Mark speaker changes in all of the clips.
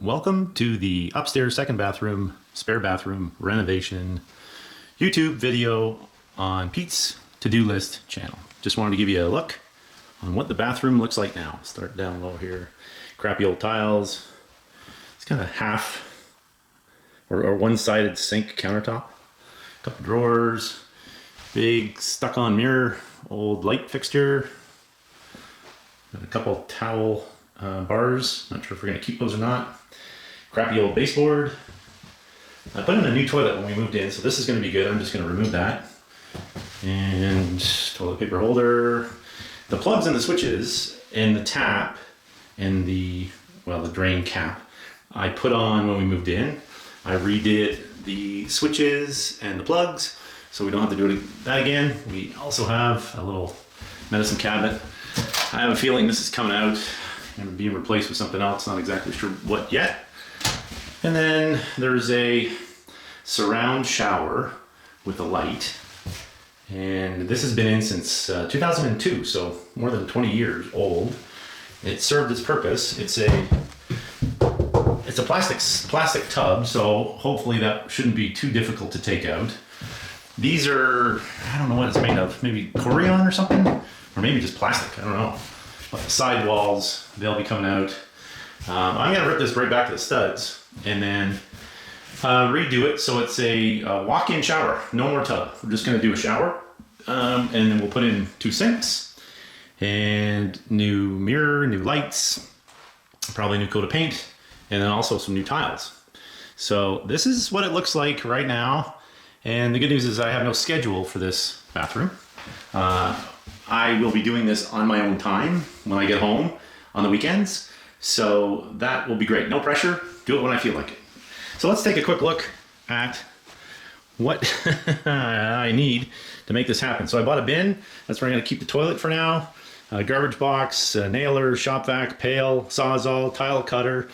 Speaker 1: Welcome to the upstairs second bathroom, spare bathroom renovation YouTube video on Pete's to-do list channel. Just wanted to give you a look on what the bathroom looks like now. Start down low here. Crappy old tiles. It's kind of half or one-sided sink countertop. A couple drawers. Big stuck-on mirror. Old light fixture. And a couple towel bars. Not sure if we're going to keep those or not. Crappy old baseboard. I put in a new toilet when we moved in, so this is going to be good. I'm just going to remove that. And toilet paper holder. The plugs and the switches and the tap and the drain cap I put on when we moved in. I redid the switches and the plugs, so we don't have to do that again. We also have a little medicine cabinet. I have a feeling this is coming out and being replaced with something else. Not exactly sure what yet. And then there's a surround shower with a light. And this has been in since 2002, so more than 20 years old. It served its purpose. It's a plastic tub, so hopefully that shouldn't be too difficult to take out. These are, I don't know what it's made of, maybe Corian or something? Or maybe just plastic, I don't know. But the side walls, they'll be coming out. I'm gonna rip this right back to the studs and then redo it so it's a walk-in shower, no more tub. We're just gonna do a shower and then we'll put in 2 sinks and new mirror, new lights, probably a new coat of paint, and then also some new tiles. So this is what it looks like right now. And the good news is I have no schedule for this bathroom. I will be doing this on my own time when I get home on the weekends. So that will be great. No pressure, do it when I feel like it. So let's take a quick look at what I need to make this happen. So I bought a bin. That's where I'm gonna keep the toilet for now. A garbage box, a nailer, shop vac, pail, sawzall, tile cutter,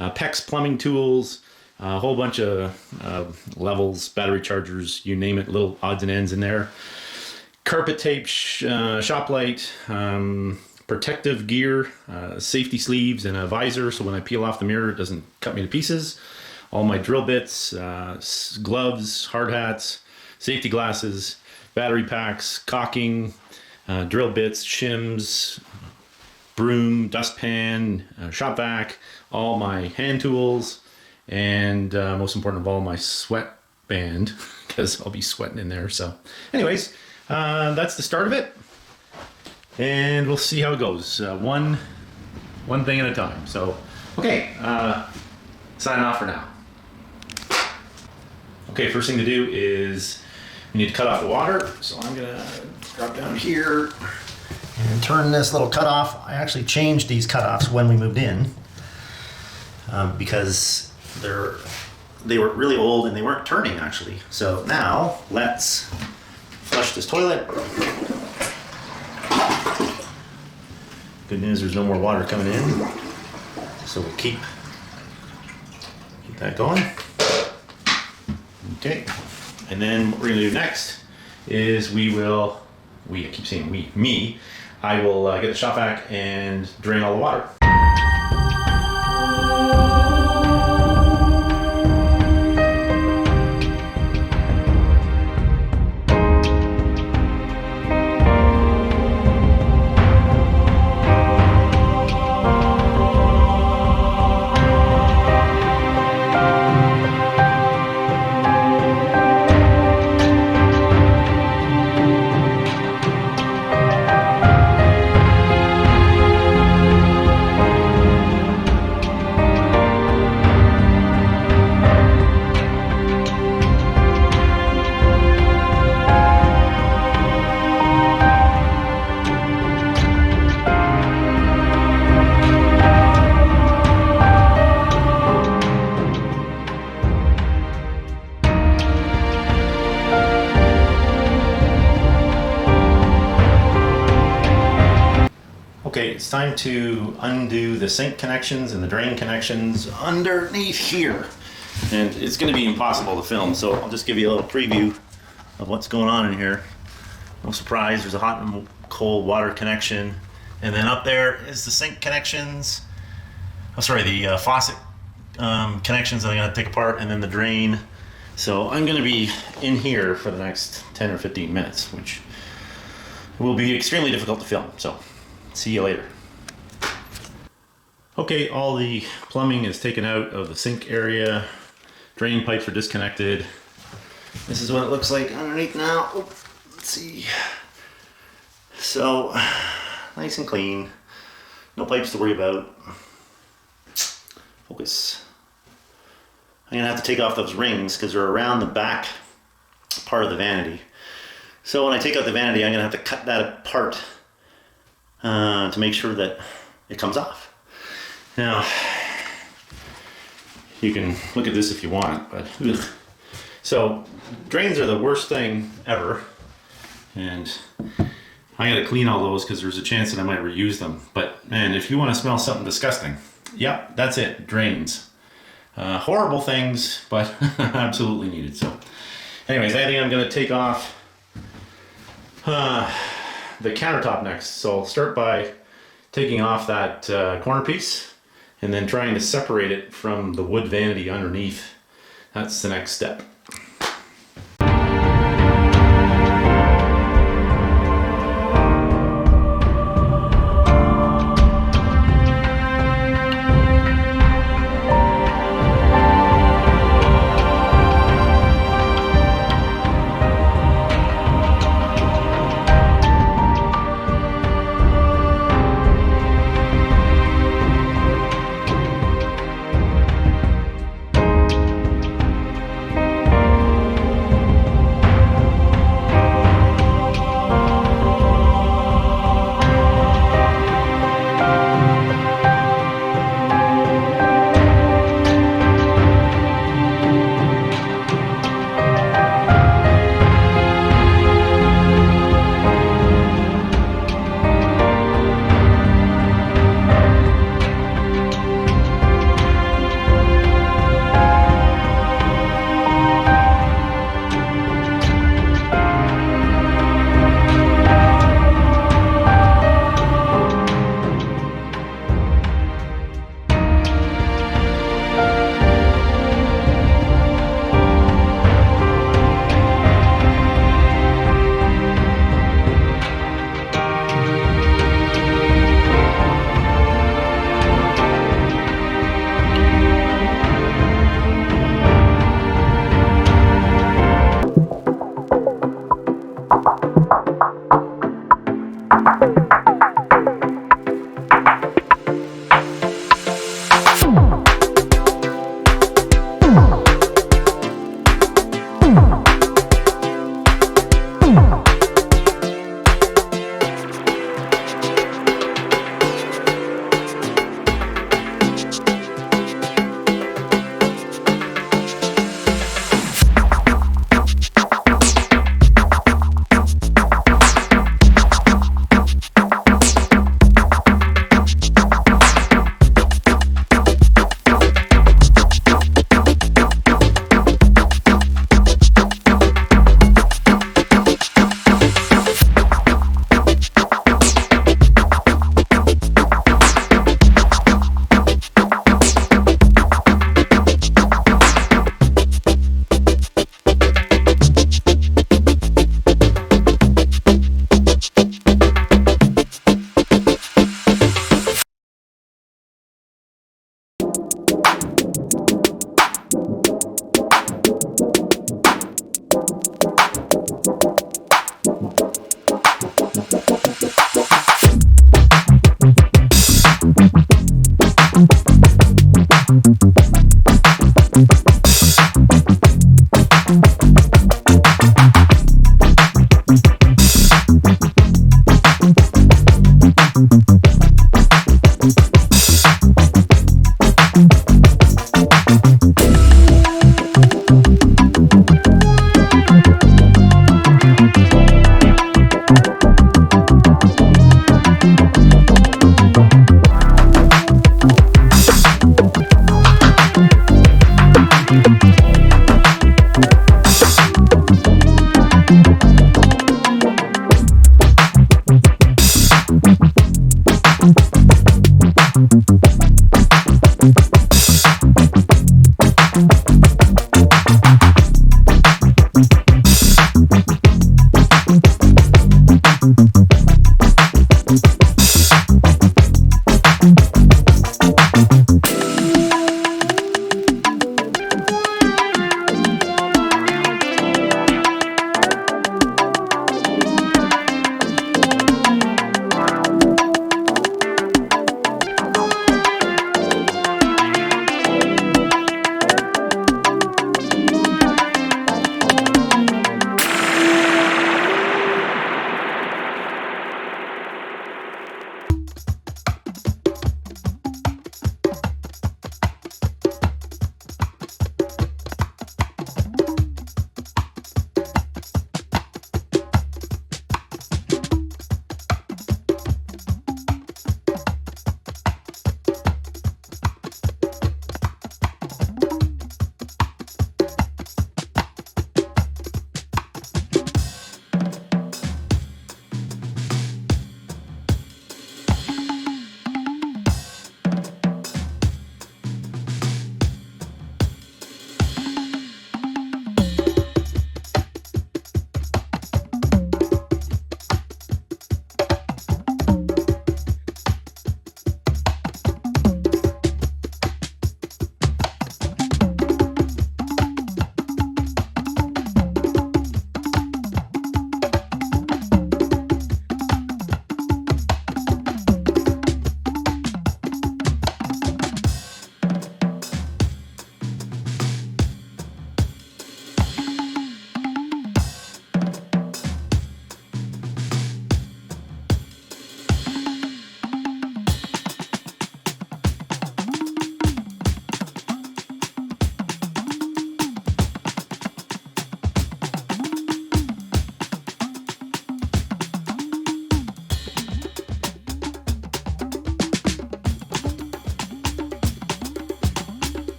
Speaker 1: PEX plumbing tools, a whole bunch of levels, battery chargers, you name it, little odds and ends in there. Carpet tape, shop light, protective gear, safety sleeves, and a visor so when I peel off the mirror it doesn't cut me to pieces. All my drill bits, gloves, hard hats, safety glasses, battery packs, caulking, drill bits, shims, broom, dustpan, shop vac, all my hand tools, and most important of all, my sweat band, because I'll be sweating in there. So anyways, that's the start of it. And we'll see how it goes. One thing at a time. So, okay, signing off for now. Okay, first thing to do is we need to cut off the water. So I'm gonna drop down here and turn this little cutoff. I actually changed these cutoffs when we moved in because they were really old and they weren't turning actually. So now let's flush this toilet. Good news, there's no more water coming in, so we'll keep that going. Okay, and then what we're gonna do next is I keep saying me, I will get the shop vac and drain all the water. Okay, it's time to undo the sink connections and the drain connections underneath here. And it's gonna be impossible to film, so I'll just give you a little preview of what's going on in here. No surprise, there's a hot and cold water connection. And then up there is the sink connections. Oh, sorry, the faucet connections that I'm gonna take apart, and then the drain. So I'm gonna be in here for the next 10 or 15 minutes, which will be extremely difficult to film. So see you later. Okay, all the plumbing is taken out of the sink area. Drain pipes are disconnected. This is what it looks like underneath now. Oh, let's see. So, nice and clean. No pipes to worry about. Focus. I'm gonna have to take off those rings because they're around the back part of the vanity. So when I take out the vanity, I'm gonna have to cut that apart to make sure that it comes off. Now, you can look at this if you want, but ugh. So drains are the worst thing ever, and I gotta clean all those because there's a chance that I might reuse them. But man, if you want to smell something disgusting, yep, that's it, drains. Horrible things, but absolutely needed. So anyways, I think I'm gonna take off the countertop next. So I'll start by taking off that corner piece and then trying to separate it from the wood vanity underneath. That's the next step.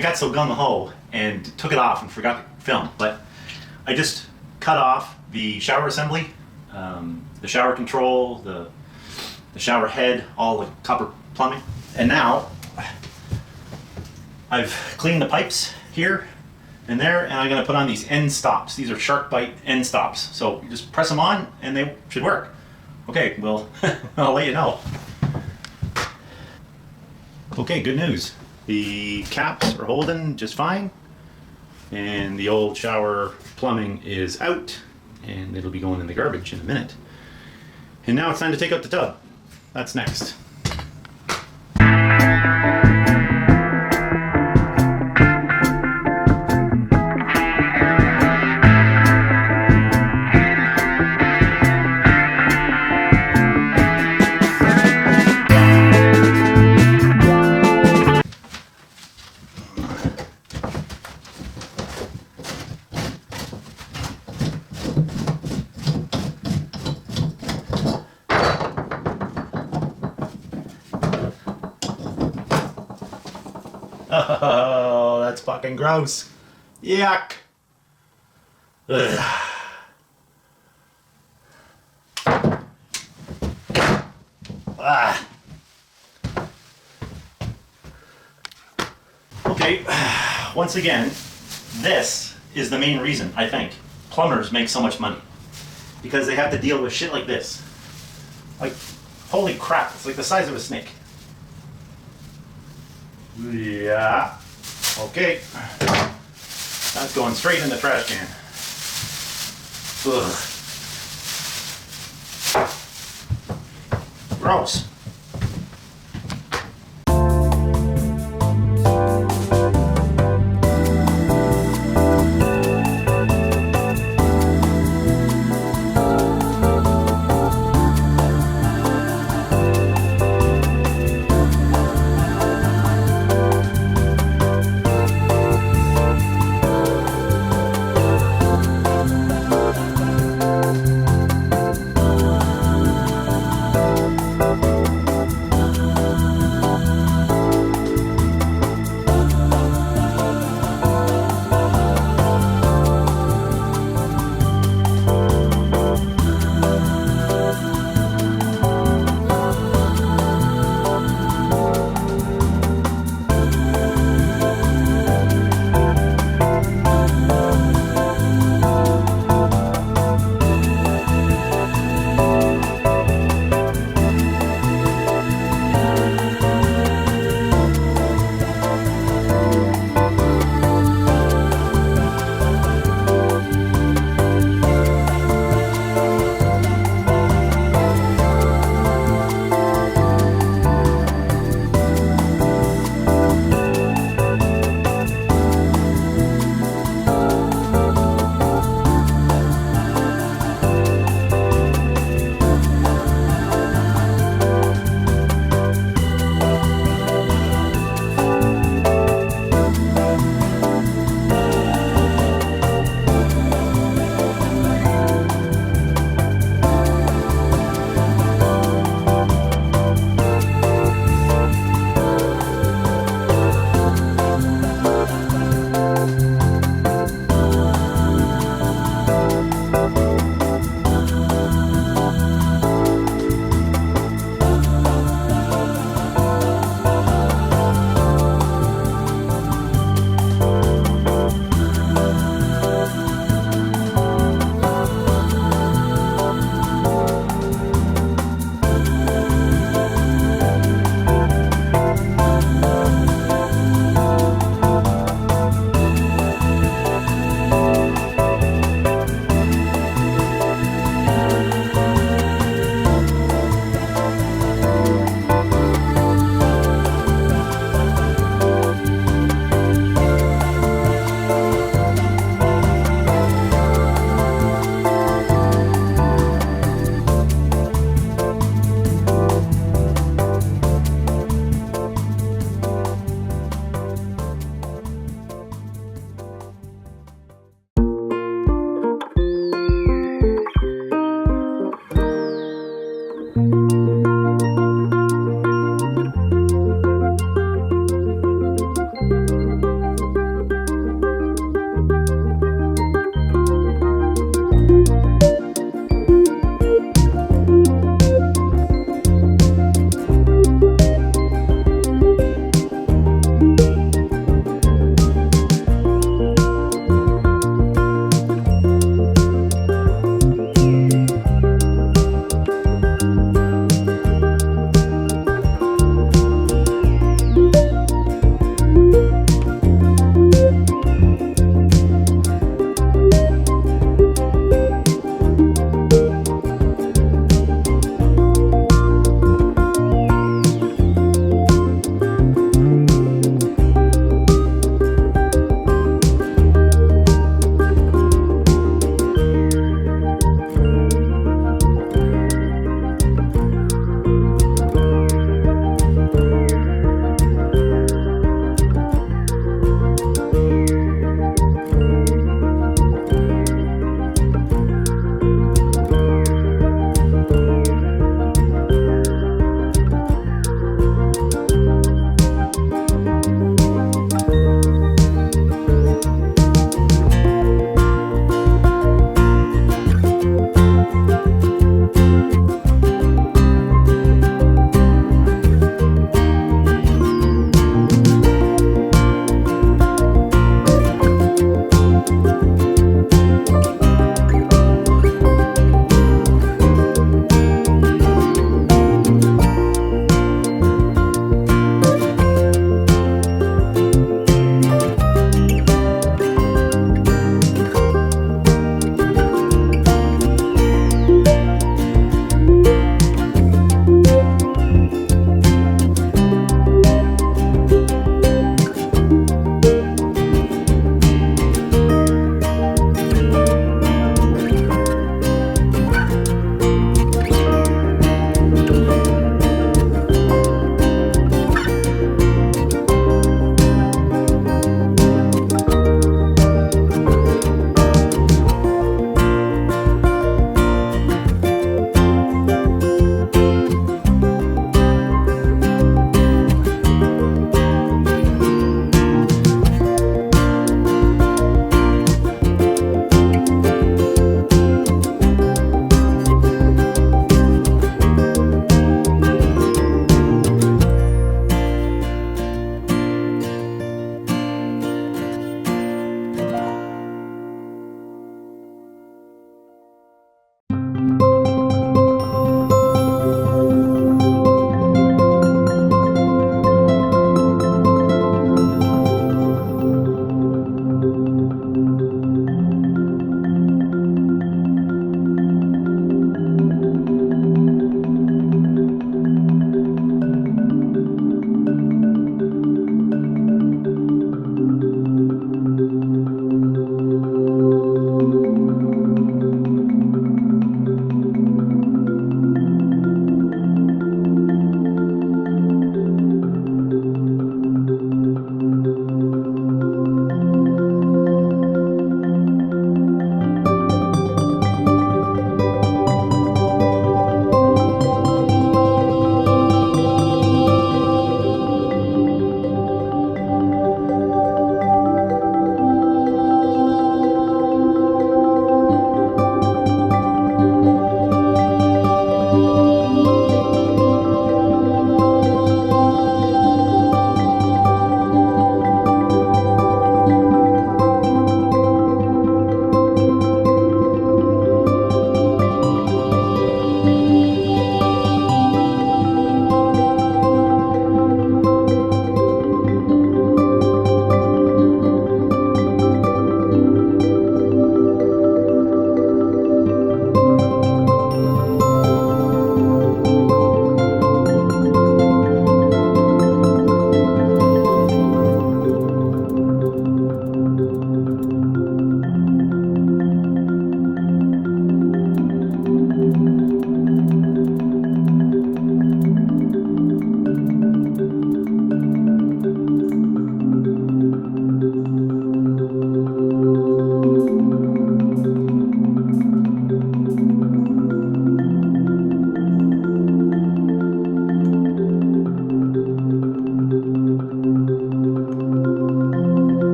Speaker 2: I got so gung-ho and took it off and forgot to film, but I just cut off the shower assembly, the shower control, the shower head, all the copper plumbing. And now I've cleaned the pipes here and there, and I'm gonna put on these end stops. These are SharkBite end stops. So you just press them on and they should work. Okay, well, I'll let you know. Okay, good news. The caps are holding just fine, and the old shower plumbing is out, and it'll be going in the garbage in a minute. And now it's time to take out the tub. That's next. Oh, that's fucking gross. Yuck. Ugh. Ah. Okay, once again, this is the main reason, I think, plumbers make so much money. Because they have to deal with shit like this. Like, holy crap, it's like the size of a snake. Yeah. Okay. That's going straight in the trash can. Ugh. Gross.